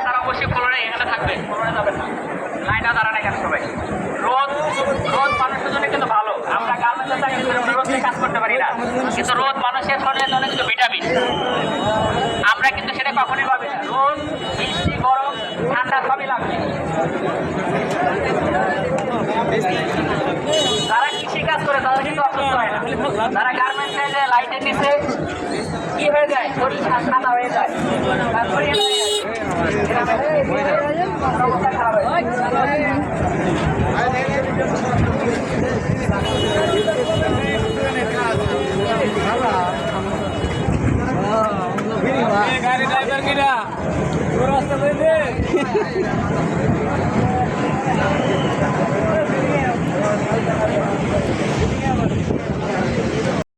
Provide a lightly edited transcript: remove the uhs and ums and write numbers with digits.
তারা অবশ্যই ফ্লোরে এখানে থাকবে, ফ্লোরে যাবেন না, লাইনটা দাঁড়ান এখানে সবাই। রোদ রোদ মানুষের জন্য কিন্তু ভালো। আমরা গার্মেন্টসের চাকরি করে রোদে কাজ করতে পারি না, কিন্তু রোদ মানুষের শরীরের জন্য কিন্তু ভিটামিন। আমরা কিন্তু সেটা কখনোই পাবি না। রোদ, বৃষ্টি, গরম, ঠান্ডা সবই লাগবে। যারা কৃষি কাজ করে তারা কিন্তু অসুস্থ হয় না। তারা গার্মেন্টসে যে লাইটের নিচে কি হয়ে যায়, শরীর ঠান্ডা হয়ে যায়, তারপরে অবস্থা খারাপ হয়ে যায়।